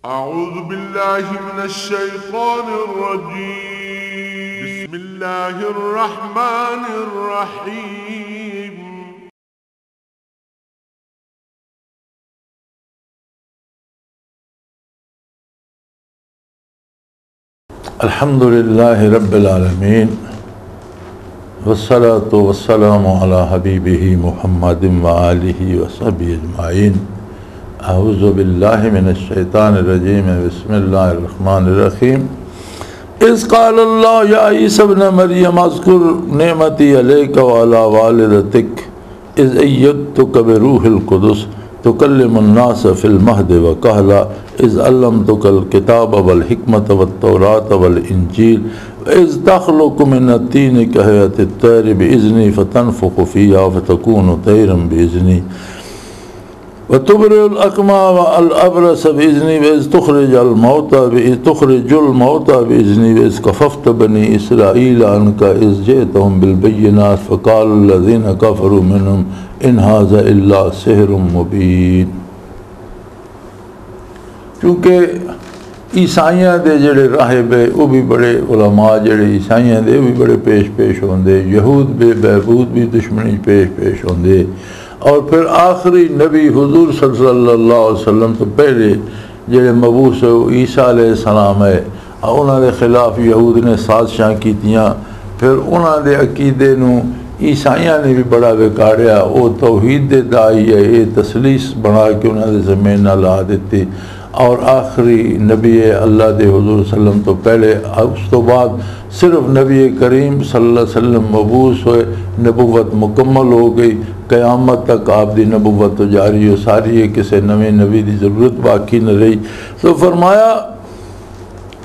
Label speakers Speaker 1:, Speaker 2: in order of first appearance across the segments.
Speaker 1: أعوذ بالله من الشيطان الرجيم بسم الله الرحمن الرحيم
Speaker 2: अल्हम्दुलिल्लाहि रब्बिल आलमीन वस्सलातु वस्सलामु अला हबीबिही मुहम्मदिन व आलिही व सहबिही अजमाइन। अऊज़ु बिल्लाहि मिनश शैतानिर रजीम बिस्मिल्लाहिर रहमानिर रहीम। इज़ क़ालल्लाहु या ईसा इब्न मरियम अज़्कुर निअमती अलैका व अला वालिदतिक इज़ अय्यदतुका बिरूहिल क़ुदुस तुकल्लिमुन नास फ़िल महदि व कहला इज़ अल्लमतुकल किताब वल हिकमत वत तौरात वल इंजील इज़ तख़लुक़ु मिनत तीनि कहयतित तैरि बिइज़्नी फ़तनफ़ुख़ु फ़ीहा फ़तकूनु तैरन बिइज़्नी व तुबरिउल अकमा व अल अबरस बिइज़्नी व इज़ तुख़रिजुल मौता बिइज़्नी व इज़ कफ़फ़्त बनी इसराईल अन्का इज़ जिअतहुम बिल बय्यिनात फ़क़ालल लज़ीना कफ़रू मिनहुम इन हाज़ा इल्ला सिहरुम मुबीन। चूँकि ईसाइयां दे जेड़े राहिब है वो भी बड़े उलमा जेड़े ईसाइयां दे भी बड़े पेश होंदे, यहूद बहबूद भी दुश्मनी पेश होंदे, और फिर आखिरी नबी हुजूर सल्लल्लाहु अलैहि वसल्लम तो पहले जेड़े मबूस ईसा अलैहिस्सलाम है उन्होंने खिलाफ यहूद ने साजिशां कीतियां। फिर उन्होंने अकीदे नूं ईसाइयां ने भी बड़ा बिगाड़िया। वो तौहीद दे दाई है, ये तसलीस बना के उन्होंने ज़मीन ना ला दी। और आखिरी नबी अल्लाह दे हुजूर सल्लम तो पहले उस तो बाद सिर्फ नबी करीम सल्लल्लाहु अलैहि वसल्लम मबूस हुए, नबुव्वत मुकम्मल हो गई, क़यामत तक आपकी नबुव्वत तो जारी हो सारी है, किसी नवे नबी की ज़रूरत बाकी न रही। तो फरमाया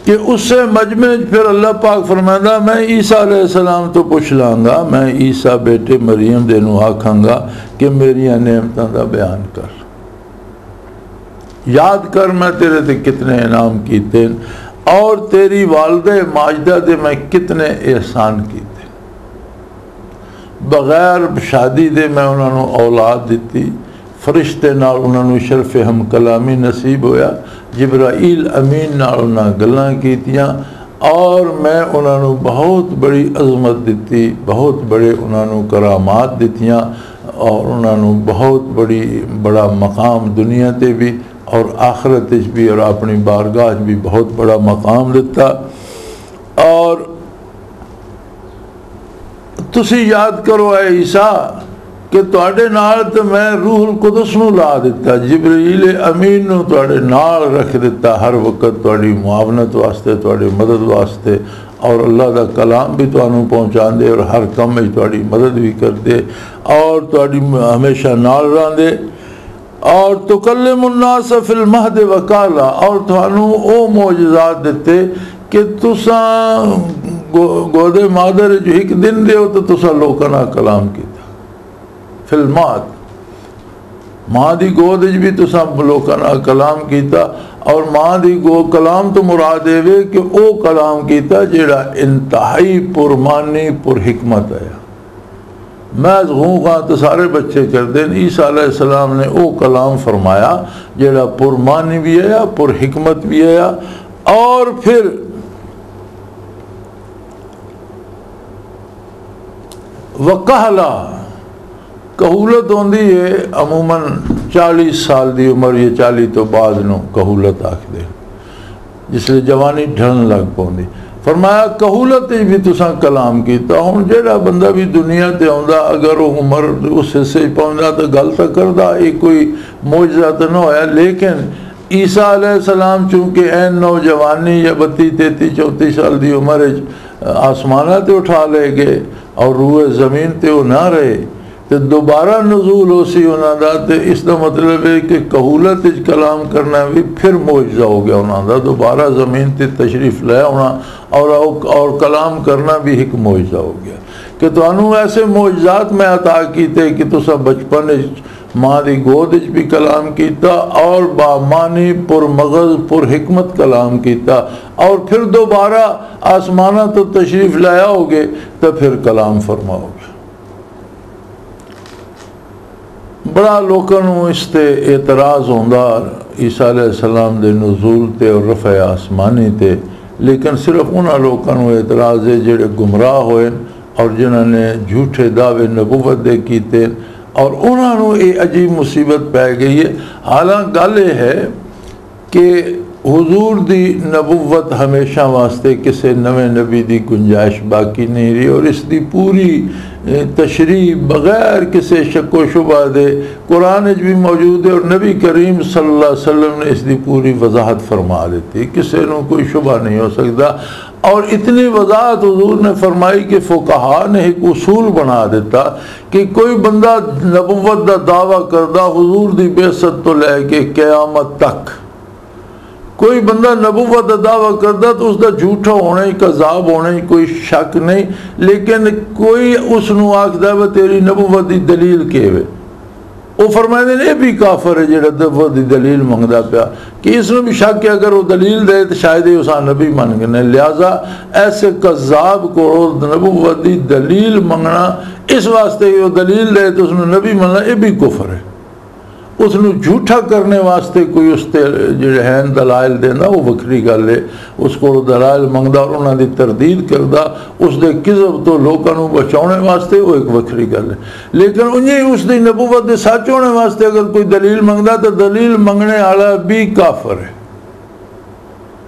Speaker 2: कि उससे मजमे फिर अल्लाह पाक फरमांदा मैं ईसा अलैहिस्सलाम तो पुछ लाँगा, मैं ईसा बेटे मरियम दे नूं आखांगा कि मेरियां नेमतां दा बयान कर, याद कर मैं तेरे ते कितने इनाम कीते और तेरी वालदे माजदा दे मैं कितने एहसान कीते। बगैर शादी दे मैं उन्होंने औलाद दी, फरिश्ते नाल उन्होंने शरफ हम कलामी नसीब होया, जिब्राईल अमीन नाल उन्होंने गल्लां कीतियां और मैं उन्होंने बहुत बड़ी अजमत दी, बहुत बड़े उन्होंने करामात दित्तियां और उन्होंने बहुत बड़ा मकाम दुनिया ते भी और आखिरत भी और अपनी बारगाह भी बहुत बड़ा मकाम दिता। और तुसी याद करो ऐ ईसा कि तुहाडे नाल तो मैं रूहुल कुदस नूं ला दिता, जिब्रील अमीन नूं तुहाडे नाल रख दिता हर वक्त तुहाडी मुआवनत वास्ते, तुहाडी मदद वास्ते, और अल्लाह दा कलाम भी तुहानूं पहुँचांदे और हर काम में तुहाडी मदद भी करदे और तुहाडी हमेशा नाल रहिंदे। और तुकल्लिमुन नास फिल महद व कहला, और तुहानूं ओ मौजज़ात दिते कि तुसा गोदे मादर जो एक दिन दे हो तो तुसा लोकां नाल कलाम कीता। फिल महद माँ दी गोद भी तुसा लोकां नाल कलाम कीता, और माँ दी कलाम तो मुराद एवे कि ओ कलाम कीता जेड़ा इंतहाई पुरमानी पुरहिकमत है। मैं गूँगा तो सारे बच्चे कर दें, ईसा अलैहिस्सलाम ने वो कलाम फरमाया जेड़ा पुरमानी भी है पुरहिकमत भी है। और फिर वकहला कहूलत होंदी है अमूमन 40 साल की उम्र, ये 40 तो बाद नूं कहूलत आखदे जिसले जवानी ढलन लग पौंदी। फरमाया कहूलत भी तुसा कलाम कीता। हुण जेड़ा बंदा भी दुनिया ते आउंदा अगर वो उम्र उस हिस्से पहुंचदा तो गल तो करदा, ये कोई मौजज़ा तो ना होया। लेकिन ईसा अलैहिस्सलाम चूँकि ऐन नौजवानी या 32-33-34 साल की उम्र आसमाना ते उठा ले गए और रूए ज़मीन ते वो ना रहे, तो दोबारा नज़ूल हो सी उन्होंने। तो इसका मतलब है कि कहूलत कलाम करना भी फिर मौजज़ा हो गया उन्होंने, दोबारा ज़मीन ते तशरीफ़ ले आना और कलाम करना भी एक मौजज़ा हो गया कि तुहानूं ऐसे मौजज़ात में अता कीते कि तुसा बचपन माँ की गोद भी कलाम किया और बामानी पुरमगज़ पुरहिकमत कलाम किया, और फिर दोबारा आसमाना तो तशरीफ़ लाया होगे तो फिर कलाम फरमाओगे। बड़ा लोगों को इस ते एतराज़ होंदा ईसा अलैहिस्सलाम दे नुज़ूल ते और रफ़े आसमानी ते, लेकिन सिर्फ उन्होंने लोगों को एतराज़ है जिहड़े गुमराह होए और जिन्होंने झूठे दावे नबूवत दे कीते और उन्होंने ये अजीब मुसीबत पै गई है। हालांकि गल ये है कि हुजूर दी नबूवत हमेशा वास्ते किसी नवे नबी की गुंजाइश बाकी नहीं रही और इसकी पूरी तशरीह बगैर किसी शको शुबा दे कुरान भी मौजूद है और नबी करीम सल्लल्लाहु अलैहि वसल्लम ने इसकी पूरी वजाहत फरमा दी, किसी को कोई शुबा नहीं हो सकता। और इतनी वजाहत हुजूर ने फरमाई कि फुकहा ने एक उसूल बना दिता कि कोई बंदा नबूवत का दावा करदा हुजूर की बेअसत तो लैके क़यामत तक, कोई बंदा नबूवत का दावा करता तो उसका झूठा होना ही कज़ाब होना ही कोई शक नहीं, लेकिन कोई उसनू आखदा वे तेरी नबूवत की दलील के वे, वो फरमाते ने भी काफर है जो नबूवत की दलील मंगदा पाया कि इसमें भी शक है अगर वो दलील दे तो शायद ही उस नबी मन गए। लिहाजा ऐसे कज़ाब को नबूवत की दलील मंगना इस वास्ते वो दलील दे तो उसने नबी मनना ये भी कुफर है। उसनू झूठा करने वास्ते कोई उसते जिहड़े हैं दलाइल देना वो वखरी गल है, उसको दलाइल मंगदा और उन्होंने तरदीद करदा उसके किज़ब तो लोगों को बचाने वास्ते वो एक वखरी गल है। लेकिन उन्हें उसकी नबूवत के सच होने वास्ते अगर कोई दलील मंगदा तो दलील मंगने वाला भी काफर है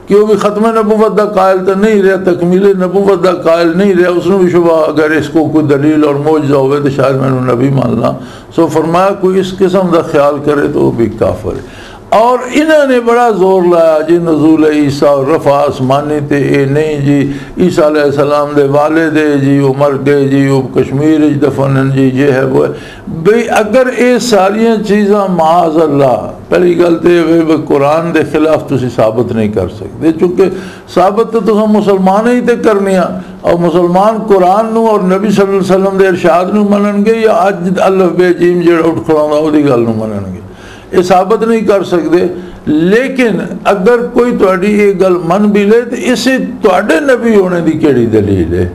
Speaker 2: कि वो भी ख़त्म नबूवत का कायल तो नहीं रहा, तकमील नबूवत का कायल नहीं रहा, उसने भी शुबा अगर इसको कोई दलील और मौजज़ा हो तो शायद मैंने नबी मानना। सो फरमाया कोई इस किस्म का ख्याल करे तो वो भी काफर है। और इन्होंने बड़ा जोर लाया जी नज़ूल ईसा और रफ़ा आसमानी ते ये नहीं जी ईसा अलैहिस्सलाम दे वालिद जी वो मर गए जी वो कश्मीर दफन जी ये है वो है। भाई अगर ये सारिया चीज़ा माज़ अल्लाह पहली गल तो कुरान के खिलाफ तुसी साबित नहीं कर सकते, चूँकि साबित तो तुम मुसलमान ही तो करनी और मुसलमान कुरान नू और नबी सल्लल्लाहु अलैहि वसल्लम के इरशाद नू मनणगे या अज अल्लाह बेजीम जो उठ खड़ाउंदा उहदी गल नू मनणगे, ये साबित नहीं कर सकते। लेकिन अगर कोई तुहाडी ये गल मन भी ले तो इसे तुहाडे नबी होने की केड़ी दलील है।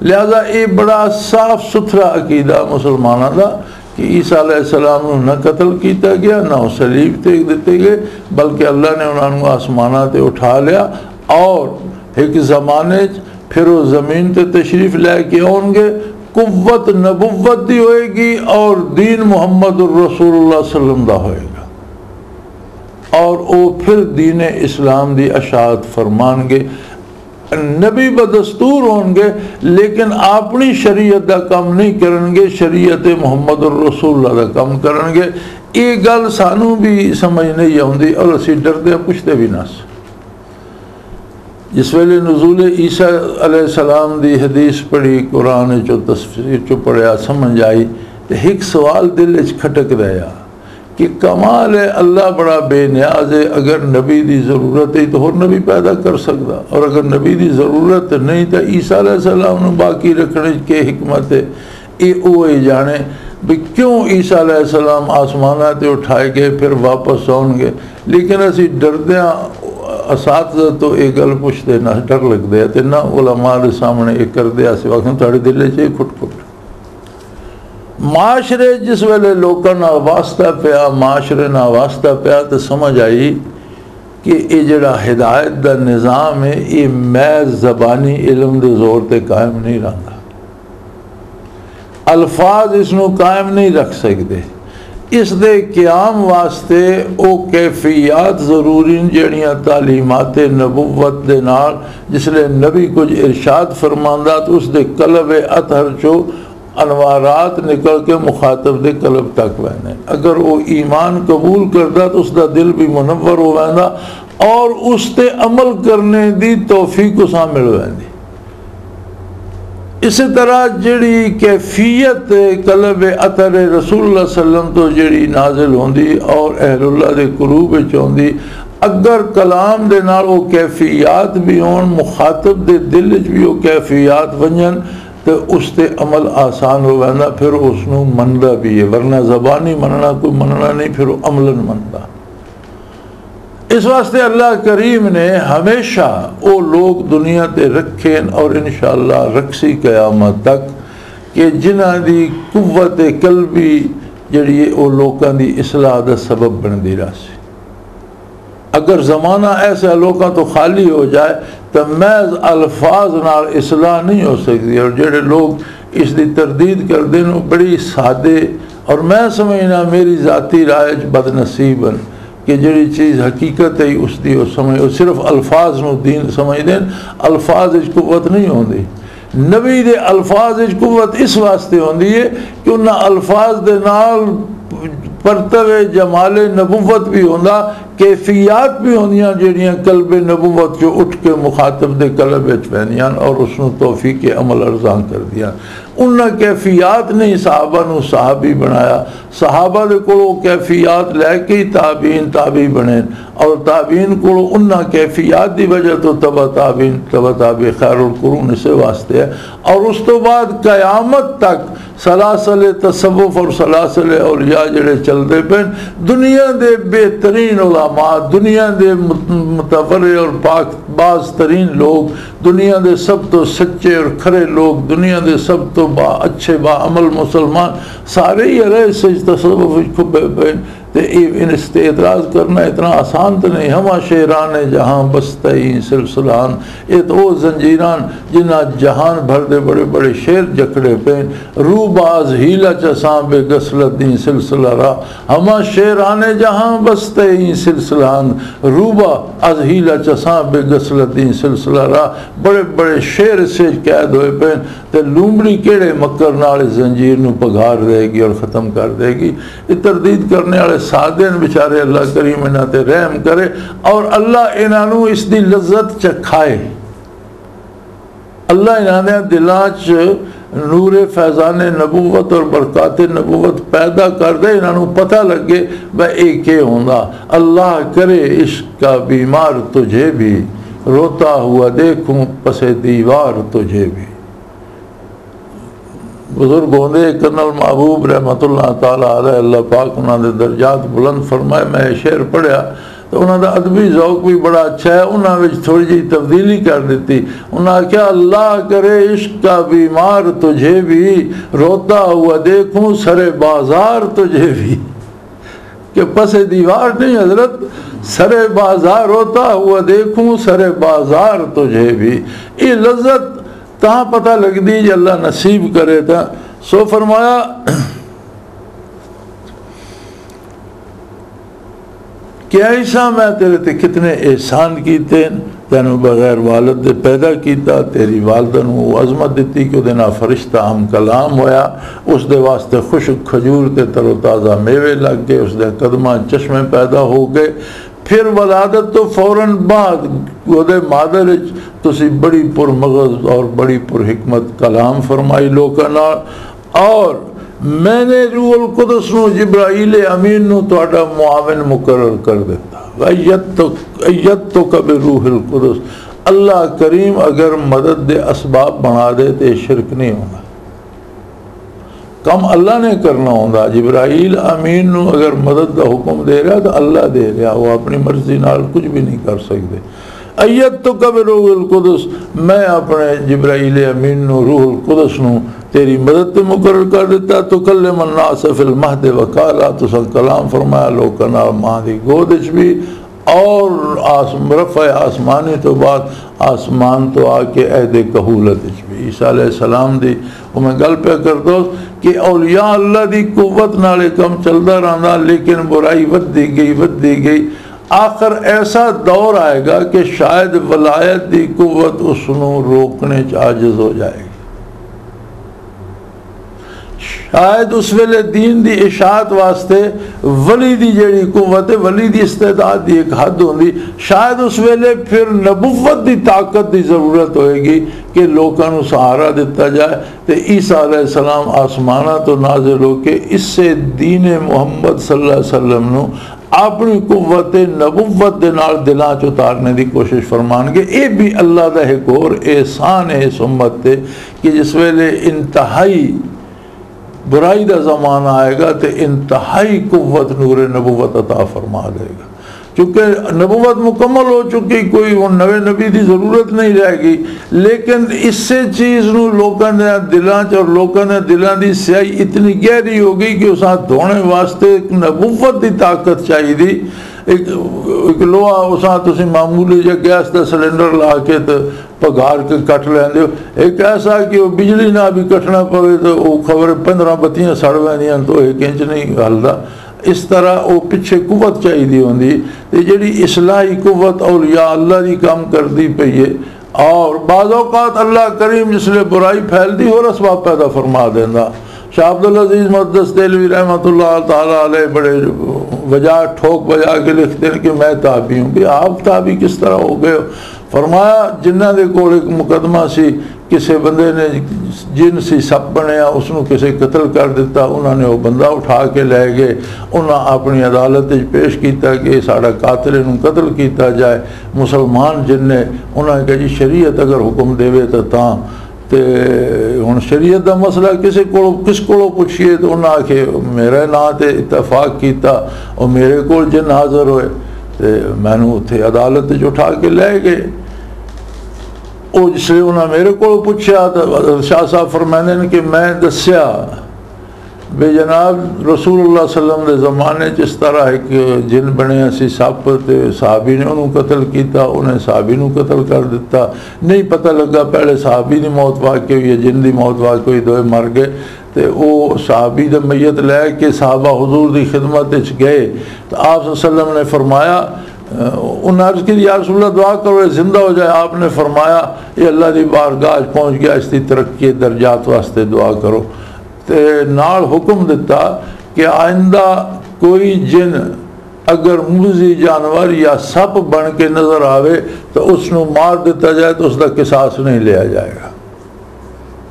Speaker 2: लिहाजा ये बड़ा साफ सुथरा अकीदा मुसलमानों का कि ईसा अलैहिस्सलाम नू न कतल किया गया ना सलीब ते दिते गए, बल्कि अल्लाह ने उन्होंने आसमाना ते उठा लिया और एक ज़माने फिर वो ज़मीन ते तशरीफ़ लैके आउणगे, कुव्वत नबुव्वत दी होएगी और दीन मुहम्मद रसूलुल्लाह सल्लम दा होएगा और वो फिर दीन इस्लाम दी अशात फरमानगे। नबी बदस्तूर होंगे लेकिन अपनी शरीयत का काम नहीं करेंगे, शरीयत मुहम्मद रसूलुल्लाह का काम करेंगे। ये गल सानू भी समझ नहीं आती और असी डरते पुछते भी ना। जिस वेले नज़ूल ईसा अलैहिस्सलाम दी हदीस पढ़ी कुरान चो तफसीर चो पढ़िया समझ आई तो एक सवाल दिल च खटक रहा कि कमाल है अल्लाह बड़ा बेनियाज है, अगर नबी की ज़रूरत है तो होर नबी पैदा कर सकता और अगर नबी की ज़रूरत नहीं तो ईसा अलैहिस्सलाम नूं बाकी रखने के हिकमत है। ये वो ही जाने भी क्यों ईसा अलैहिस्सलाम आसमाना ते उठाए गए फिर वापस आउणगे। लेकिन असी डरदे असातिज़ा तो ये गल पुछते ना डर लगते है तो ना उलमा दे सामने ये करते अस वक्त तुहाडे दिल च खुट खुट माशरे जिस वेले लोगों ना वास्ता पाया माशरे ना वास्ता पाया तो समझ आई कि ये जड़ा हिदायत का निज़ाम है ये महज ज़बानी इल्म के जोर पर कायम नहीं रहा, अल्फाज इसनों कायम नहीं रख सकते। इस दे क़याम वास्ते वो कैफियत ज़रूरी जड़ियाँ तालीमात नबुव्वत दे नाल जिसले नबी कुछ इरशाद फरमांदा तो उस दे कलब अतहर चो अनवारात निकल के मुखातब दे कलब तक वहने। अगर वो ईमान कबूल करता तो उसका दिल भी मुनव्वर हो वैंदा और उस ते अमल करने दी तौफीक उसा मिल वैंदी। इस तरह जड़ी कैफियत कलब अतर रसूलुल्लाह सल्लम तो जड़ी नाजिल होंदी और अहलुल्लाह दे कुरूब विच होंदी, अगर कलाम दे नाल वो कैफियत भी होन मुखातब दे दिल च भी वो कैफियत वंजन तो उसते अमल आसान हो वैंदा, फिर उसनू मनदा भी है। वरना ज़बानी मनना कोई मनना नहीं, फिर वो अमलन मनदा। इस वास्ते अल्लाह करीम ने हमेशा वो लोग दुनिया ते रखें और इंशाअल्लाह रखसी क़यामत तक कि जिन्हां दी कुव्वत कल्बी जिहड़ी है वो लोकां दी इसलाह दा सबब बनदी रही। अगर ज़माना ऐसा लोगों तो खाली हो जाए तो महज अल्फाज नाल इसलाह नहीं हो सकती। और जेडे लोग इसकी तरदीद करते हैं बड़ी सादे, और मैं समझना मेरी ज़ाती राय बदनसीबन कि जी चीज़ हकीकत है उसकी वो समझ, वो सिर्फ अल्फाज नूं दीन समझते हैं। अल्फाज इच कुव्वत नहीं होंदी। नबी दे अल्फाज इच कुव्वत इस वास्ते होंदी है कि उन्हां अल्फाज दे नाल परतवे जमाले नबुवत भी होंदा, कैफियात भी होंदियां जिहड़ियां कल्बे नबुवत जो उठ के मुखातब दे कल्ब विच पैंदियां और उसनूं तौफीक अमल अर्ज़ां कर दियां। उन्हां कैफियात ने सहाबा नूं सहाबी बनाया। सहाबा दे कोलों कैफियात लैके ही ताबी बने, और ताबीन कोलों उन्हां कैफियात की वजह तो तबा ताबी खैरुल कुरून इस वास्ते है। और उस तो बाद क़यामत तक सलासल तसव्वुफ़ और सलासल औलिया जिहड़े चलते पे, दुनिया के बेहतरीन उलमा, दुनिया के मुतवरे और पाकबाज तरीन लोग, दुनिया के सब तो सच्चे और खरे लोग, दुनिया के सब तो अच्छे बाअमल मुसलमान सारे ही रहे से तसव्वुफ़ खुबे पे। तो इस एतराज़ करना इतना आसान तो नहीं। हमा शेरान जहाँ बस्तई सिलसिलान, ये तो वो जंजीरान जिन्हें जहान भर दे बड़े बड़े शेर जकड़े पे। रूबाज हीला चसां बे गसलती सिलसिला रा, हमा शेरान जहाँ बस्तई सिलसिलान, रूबा अज हीला चसां बे गसलती सिलसिला रा। बड़े बड़े शेर से कैद होए पे, तो लूमड़ी केड़े मक्कर नाल जंजीर नूं पघार देगी और ख़त्म कर देगी। ये तरदीद करने वाले सादे बेचारे, अल्लाह करीम इन्हां ते रहम करे और अल्लाह इन्हां इसकी लज्जत चखाए। अल्लाह इन्हां दे दिलां च नूरे फैज़ान नबूवत और बरक़ात नबूवत पैदा कर दे, इन्हां पता लगे भाई ये क्या होंदा। अल्लाह करे इश्क का बीमार तुझे भी, रोता हुआ देखूं पसे दीवार तुझे भी। बुजुर्ग होंदे कर्नल महबूब रहमतुल्लाह ताला अलैह, अल्लाह पाक उन्होंने दर्जात बुलंद फरमाए। मैं शेर पढ़िया तो उन्होंने अदबी ज़ौक भी बड़ा अच्छा है, उन्होंने थोड़ी जी तब्दीली कर दी। उन्होंने आख्या अल्लाह करे इश्क का बीमार तुझे भी, रोता हुआ देखूं सरे बाजार तुझे भी। कि पसे दीवार नहीं हजरत, सरे बाजार, रोता हुआ देखूं सरे बाजार तुझे भी। ये लज्जत तहाँ पता लगती जी अल्लाह नसीब करे था। सो फरमाया क्या ऐसा मैं तेरे ते कितने एहसान कीते, तेनों बगैर वालद दे पैदा किया, तेरी वालदा नूं अजमत दी कि उहदे नाल फरिश्ता हम कलाम होया, उस दे वास्ते खुशक खजूर ते तरोताज़ा मेवे लग गए, उस दे कदमां चश्मे पैदा हो गए। फिर वलादत तो फौरन बाद उहदे मादर तुसी बड़ी पुरमगज़ और बड़ी पुरहिकमत कलाम फरमाई लोकां नाल, और मैंने रूहुल कुदस नूं जिब्राईल अमीन नूं तुहाडा मुआविन मुकर्रर कर दिता। अय्यत तो कबे रूहुल कुदस, अल्लाह करीम अगर मदद दे असबाब बना दे तो शिरक नहीं होगा। कम अल्लाह ने करना होंदा। जिब्राईल अमीन नूं अगर मदद का हुक्म दे रहा तो अल्लाह दे रहा, वो अपनी मर्जी नाल कुछ भी नहीं कर सकते। अय्यत तो कबे रूहुल कुदस, मैं अपने जिब्राईल अमीन नूं रूहुल कुदस नूं तेरी मदद ते मुकर्रर कर दिता। तो कल्लम अन्नास फिल महद वकाला, तुसां कलाम फरमाया लोकां नाल मां दी गोद विच भी, और रफ़ा आसमानी तो बाद आसमान तो आके अहदे कहूलत भी। ईसा अलैहिस्सलाम दी वो मैं गल पे कर दो कि औलिया अल्लाह दी कुव्वत नाले कम चलता रहा, लेकिन बुराई वधदी गई। आखिर ऐसा दौर आएगा कि शायद वलायत दी कुव्वत उसनूं रोकने च आजिज़ हो जाएगी। शायद उस वेले दीन दी इशाअत वास्ते वली दी जेड़ी कुव्वत है, वली दी इस्तेदाद दी एक हद होंदी, शायद उस वेले फिर नबुव्वत दी ताकत दी ज़रूरत होएगी कि लोकां नूं सहारा दिता जाए। तो ईसा अलैहिस्सलाम आसमाना तो नाज़िल होके इससे दीन मुहम्मद सल्लल्लाहु अलैहि वसल्लम नूं अपनी कुव्वत नबुव्वत दे नाल दिलां च उतारने की कोशिश फरमानगे। ये भी अल्लाह दा एक होर एहसान है इस उम्मत ते कि जिस वेले इंतहाई बुराई का ज़माना आएगा तो इंतहाई कुव्वत नूर नबुव्वत अता फरमा देगा। चूँकि नबूवत मुकम्मल हो चुकी, कोई वो नवे नबी की ज़रूरत नहीं रहेगी, लेकिन इससे चीज़ नूं लोगों के दिलों च और लोगों के दिलों की स्याही इतनी गहरी हो गई कि उस धोने वास्ते एक नबूवत की ताकत चाहिए। एक लोहा उस तुम मामूली जो गैस का सिलेंडर ला के तो पगार के कट लेंदे हो, एक ऐसा कि वो बिजली ना भी कटना पवे तो वो खबर 15 बत्तियां सड़ पैंदियां तो 1 इंच नहीं हलदा। इस तरह वो पिछे कुवत चाहिए होंगी, तो जी इस्लाही कुवत औलिया अल्लाह की काम करती पई है। और बाज़ औक़ात अल्लाह करीम जिसले बुराई फैलती और असबाब पैदा फरमा देंदा। शाह अब्दुल अज़ीज़ मुक़द्दस देलवी रहमतुल्लाह ताला अलैह बड़े वजह ठोक बजा के लिखते हैं कि मैं ताबी हूँ। कि आप ताबी किस तरह हो गए? फरमाया जिन्हों के कोल एक मुकदमा सी, किसी बंदे ने जिन सी सप बनया, उसनों किसी कतल कर दिता, उन्होंने वो बंदा उठा के लै गए, उन्हें अपनी अदालत पेश किया कि साड़ा कातिल नूं कतल किया जाए। मुसलमान जिन ने उन्होंने कहा जी शरीयत अगर हुक्म देवे तो हुण शरीयत का मसला किस को पुछिए, तो उन्हें आखे मेरे नाँ ते इतफाक किया और मेरे को जिन हाज़र होए तो मैनू उत्थे अदालत उठा के लै गए। वो जिसले उन्हें मेरे को पूछा तो शाह साहब फरमाते हैं कि मैं दस्या बे जनाब रसूलुल्लाह सल्लल्लाहु अलैहि वसल्लम के ज़माने इस तरह एक जिन बने सी सप, तो सहाबी ने उन्होंने कतल किया, उन्हें सहाबी नूं कतल कर दिता। नहीं पता लगा पहले सहाबी की मौत वाक़ई हुई है, जिन की मौत वाक़ई हुई, दोए मर गए। तो वो सहाबी दी मैयत लैके साहबा हुजूर की खिदमत गए तो आप सल्लम ने फरमाया, उन्हें अर्ज़ की या रसूलल्लाह दुआ करो जिंदा हो जाए। आपने फरमाया ये अल्लाह की बारगाह पहुँच गया, इसकी तरक्की दर्जात वास्ते दुआ करो। तो नाल हुक्म दिता कि आइंदा कोई जिन अगर मूजी जानवर या सप बन के नज़र आवे तो उसनों मार दिता जाए, तो उसका किसास नहीं लिया जाएगा।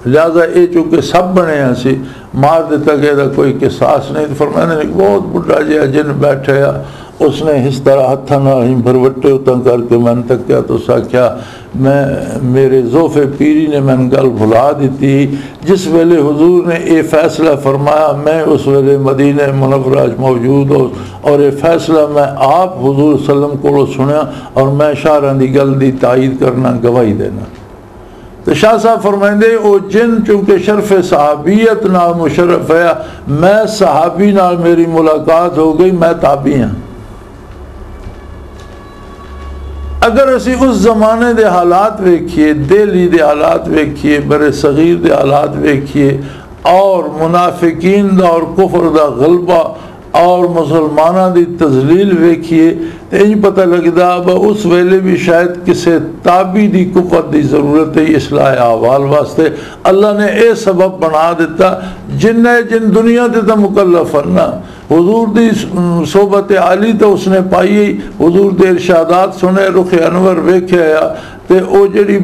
Speaker 2: लिहाजा ये चूँकि सब बने सी मार दिता गया, कोई किसास नहीं। तो फरमाने बहुत बुढ़ा जिहा जिन बैठे आ, उसने इस तरह हथा ही भरवटे उतना करके मैंने तक्या तो आख्या मैं मेरे ज़ोफ़े पीरी ने मैंने गल भुला दी थी। जिस वेले हुजूर ने ये फैसला फरमाया मैं उस वेले मदीने मुनव्वरा मौजूद हो और ये फैसला मैं आप हुजूर सल्लम को सुनिया और मैं शाहरां दी गल दी तायीद करना, गवाही देना। तो शाह साहब फरमाइंदे वो जिन चूँकि शरफ सहाबियत नाल मुशरफ है, मैं सहाबी नाल मेरी मुलाकात हो गई, मैं ताबी हाँ। अगर असी उस ज़माने के हालात वेखिए, दिल्ली के हालात वेखिए, बड़े सगीर के हालात वेखिए और मुनाफिकीन दा और कुफर दा गलबा और मुसलमाना की तजलील वेखिए तो इंज पता लगता उस वेले भी शायद किसी ताबी की कुव्वत की जरूरत है इसलाह अहवाल वास्ते। अल्लाह ने यह सबब बना दिता जिन दुनिया से तो मुकल्लफ ना। हुजूर की सोबत आली तो उसने पाई ही, हुजूर के इरशादात सुने, रुख अनवर वेख्या, तो वो जी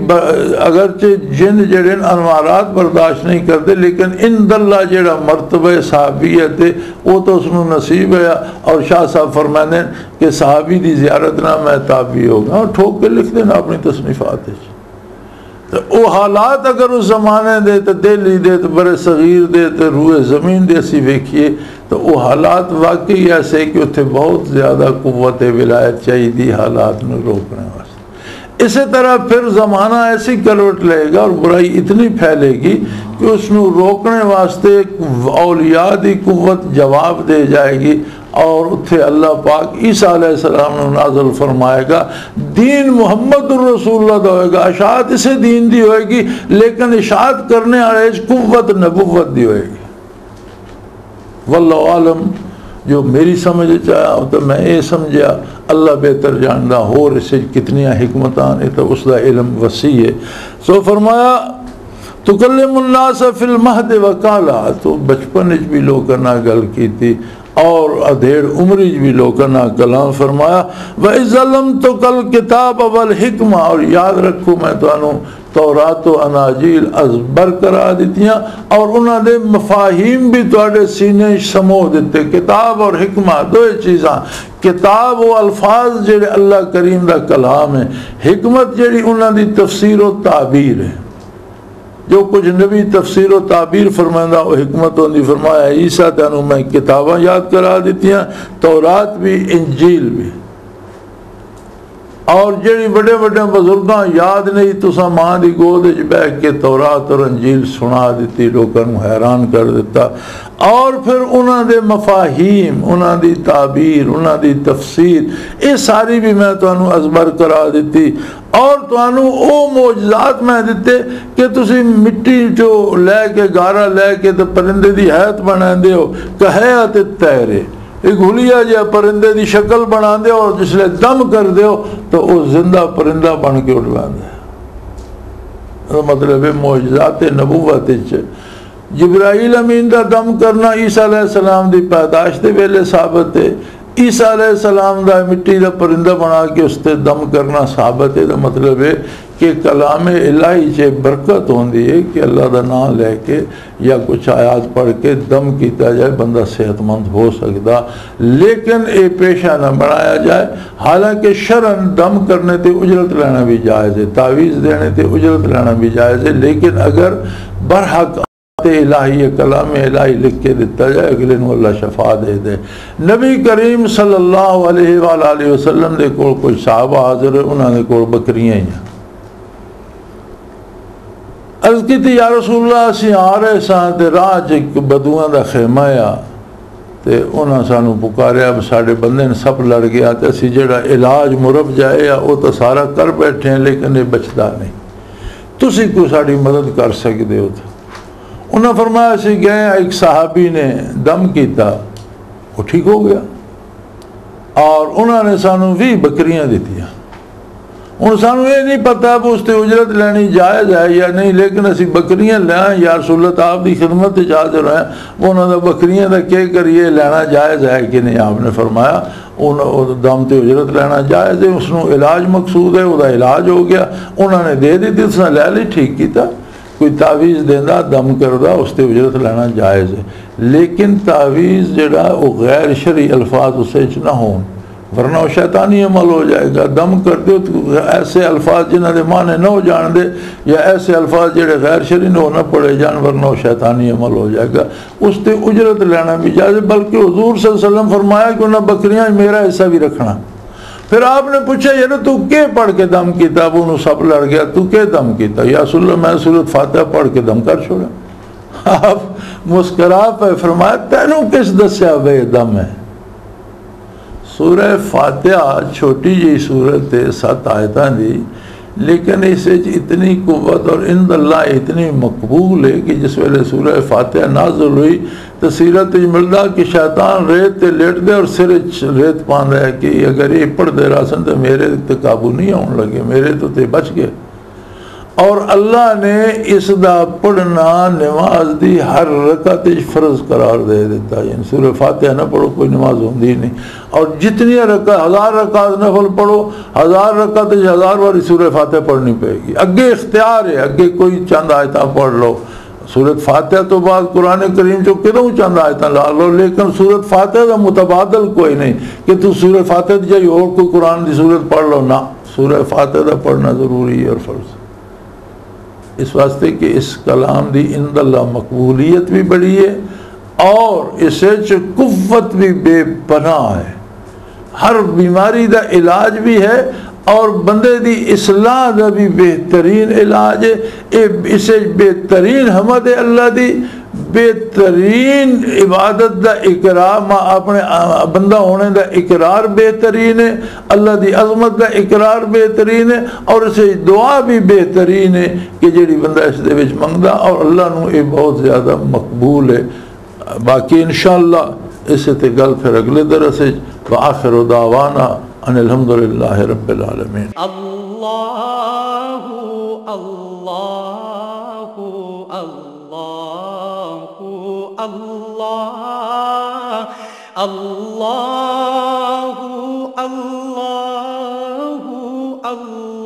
Speaker 2: अगरचे जिन जड़े अनवारात बर्दाश्त नहीं करते, लेकिन इन दल्ला जड़ा मरतबा सहाबीयत है वो तो उसनों नसीब है। और शाह साहब फरमाने कि सहाबी की ज़ियारत ना मैं ताबी होगा, और ठोक के लिख देना अपनी तसनीफात। तो वो हालात अगर उस जमाने दे तो दिल्ली दे तो बड़े सगीर दे तो रूए ज़मीन दे असी वेखिए तो वो हालात वाकई ऐसे कि उत्थे बहुत ज़्यादा कुव्वत विलायत चाहिए हालात में रोकने वास्ते। इसी तरह फिर ज़माना ऐसी करवट लेगा और बुराई इतनी फैलेगी कि उसनों रोकने वास्ते औलिया की कुव्वत जवाब दे जाएगी और उत्थे अल्लाह पाक ईसा अलैहिस्सलाम ने नाज़िल फरमाएगा दीन मुहम्मद रसूलुल्लाह दा होएगा। इशाअत इसे दीन दी होएगी, लेकिन इशाअत करने वाले कुव्वत नबुव्वत दी होएगी। वल्लाहु आलम, जो मेरी समझ चाहा तो मैं ये समझा, अल्लाह बेहतर जानदा होर इसे कितनियाँ हिकमतां ने, तो उसका इल्म वसी है। सो फरमाया तुकल्लिमुन्नास फिल महद व काला, तो बचपन भी लोगों ना गल की थी और अधेड़ उम्री भी लोगों ना कलाम फरमाया। व इज़लम तो कल किताब अवल हिकमा, और याद रखो मैं तुहानू तौरात अनाजील अजबर करा दित्तियां और उन्होंने मफाहीम भी तुहाडे सीने समो दिते। किताब और हिकमा दो चीज़ां, किताब वो अल्फाज जेड़े अल्लाह करीम दा कलाम है, हिकमत जेड़ी उन्होंने तफसीर व ताबीर है। जो कुछ नबी तफसीर व ताबीर फरमांदा वो हिकमत होंदी। फरमाया ईसा तेनू मैं किताबां याद करा दित्तियां, तौरात भी इंजील भी। और जेड़ी बड़े बड़े बजुर्गों याद नहीं तुसा मां की गोद बह के तौरात और अंजील सुना दी, लोगों को हैरान कर दिता। और फिर उन्होंने मफाहीम, उन्होंने ताबीर, उन्होंने तफसीर, ये सारी भी मैं तुहानू अजबर करा दी। और तुहानू वो मौजज़ात मैं दिते कि तुसी मिट्टी जो लैके गारा लैके तो परिंदे की हैत बना दो, कहयात तैरे, एक हुलिया जहा परिंदे की शक्ल बना दो और जिसले दम कर दो तो वह जिंदा परिंदा बन के उड़ जाता है। मतलब है मौजज़ात नबूवत जिब्राइल अमीन का दम करना ईसा अलैहिस्सलाम की पैदाइश के वेले साबित है। ईसा अलैहिस्सलाम का मिट्टी का परिंदा बना के उसते दम करना साबित है। तो मतलब है कि कलाम इलाही च बरकत होती है कि अल्लाह का नाम लैके या कुछ आयात पढ़ के दम किया जाए, बंदा सेहतमंद हो सकता। लेकिन ये पेशा न बनाया जाए। हालांकि शरन दम करने ते उजरत लेना भी जायज़ है, तावीज़ देने ते उजरत लेना भी जायज़ है। लेकिन अगर बरहक इलाही कलाम इलाही लिख के दिता जाए, अगले नूं अल्लाह शफा दे दे। नबी करीम सल्लल्लाहु अलैहि वसल्लम दे कोल कोई साहबा हाज़िर है, उन्होंने कोल बकरियां ही हैं। अर्ज़ की थी या रसूलल्लाह असीं आ रहे सां ते राह च एक बदूआं दा खेमा आ ते उन्हां सानू पुकारिया, साडे बंदे ने सप लड़ गया ते असीं जिहड़ा इलाज मुरब जाए वो तो सारा कर बैठे हैं लेकिन ये बचदा नहीं, तुसीं कोई साडी मदद कर सकदे हो। उन्हें फरमाया असी गए, एक सहाबी ने दम किया, वो ठीक हो गया और उन्होंने सानू 20 बकरियां दित्तियां। हुण सानू ये नहीं पता भी उसते उजरत लेनी जायज़ है या नहीं, लेकिन असी बकरियां लें या रसूलत आप की खिदमत हाज़िर हैं, उन्होंने बकरियां का क्या करिए, लेना जायज़ है कि नहीं। आपने फरमाया उन दम ते उजरत लेना जायज़ है, उसनों इलाज मकसूद है, वह इलाज हो गया, उन्होंने दे दी, उसने लै ली, ठीक किया। कोई तावीज़ देंदा दम करदा उसते उजरत लेना जायज़ है। लेकिन तावीज़ जड़ा वो गैर शरी अल्फाज उसे ना हो, वरना वो शैतानी अमल हो जाएगा। दम कर दो तो ऐसे अल्फाज जिन्होंने माने न हो जान दे या ऐसे अल्फाज जोड़े गैर शरी न हो न पढ़े जान, वरना वो शैतानी अमल हो जाएगा। उसते उजरत लेना भी जायज़। बल्कि हुज़ूर सल्लल्लाहु अलैहि वसल्लम फरमाया कि उन्हें बकरियां मेरा हिस्सा भी रखना। फिर आपने पूछा यार तू के पढ़ के दम किया, वो सब लड़ गया, तू के दम किया? या रसूल मैं सूरत फातिहा पढ़ के दम कर छोड़ा। आप मुस्करा पे फरमाया तेनू किस दस्या वे दम है? सूरह फातिहा छोटी जी सूरत है, 7 आयतां दी, लेकिन इस इतनी कुव्वत और इंदल्लाह इतनी मकबूल है कि जिस वेले सूरह फातिहा नाज़िल हुई तो सीरत मिलता कि शैतान रेत ते लेट दे और सिर रेत पांदा है कि अगर ये पढ़ते रहा सन तो मेरे ते काबू नहीं आने लगे, मेरे तो ते बच गए। और अल्लाह ने इसका पढ़ना नमाज की हर रकत फर्ज करार दे दिता। यानी सूरह फातिहा न पढ़ो कोई नमाज होती नहीं, और जितनी रकत 1000 रकात नफल पढ़ो, 1000 रकत 1000 बारी सूरह फातिहा पढ़नी पड़ेगी। अगे इख्तियार है, अगे कोई चंद आयतां पढ़ लो। सूरत फातिहा तो बाद कुरान करीम चो कितों चंद आयतां ला लो, लेकिन सूरत फातिहा का मुतबादल कोई नहीं कि तू सूरत फातिहा की जाए और कोई कुरान की सूरत पढ़ लो ना। सूरह फातिहा का पढ़ना जरूरी है और फर्ज। इस वास्ते कि इस कलाम की इंदल्लाह मकबूलियत भी बड़ी है और इसे कुव्वत भी बेपनाह है। हर बीमारी का इलाज भी है और बंदे की इसलाह का भी बेहतरीन इलाज है। इसे बेहतरीन हमद है अल्लाह की, बेहतरीन इबादत का इकरार, अपने बंदा होने का इकरार बेहतरीन है, अल्लाह की अजमत का इकरार बेहतरीन है और इसे दुआ भी बेहतरीन है कि जी बंदा इस मंगदा और अल्लाह नूं ये बहुत ज़्यादा मकबूल है। बाकी इंशाअल्लाह इस ते गल फिर अगले दरस व आखिर दावाना अनिल हम्दुलिल्लाहि रब्बिल आलमीन।
Speaker 3: अल्लाहु अल्लाहु अल्लाहु अल्लाह अल्लाहु अल्लाहु अल्लाह।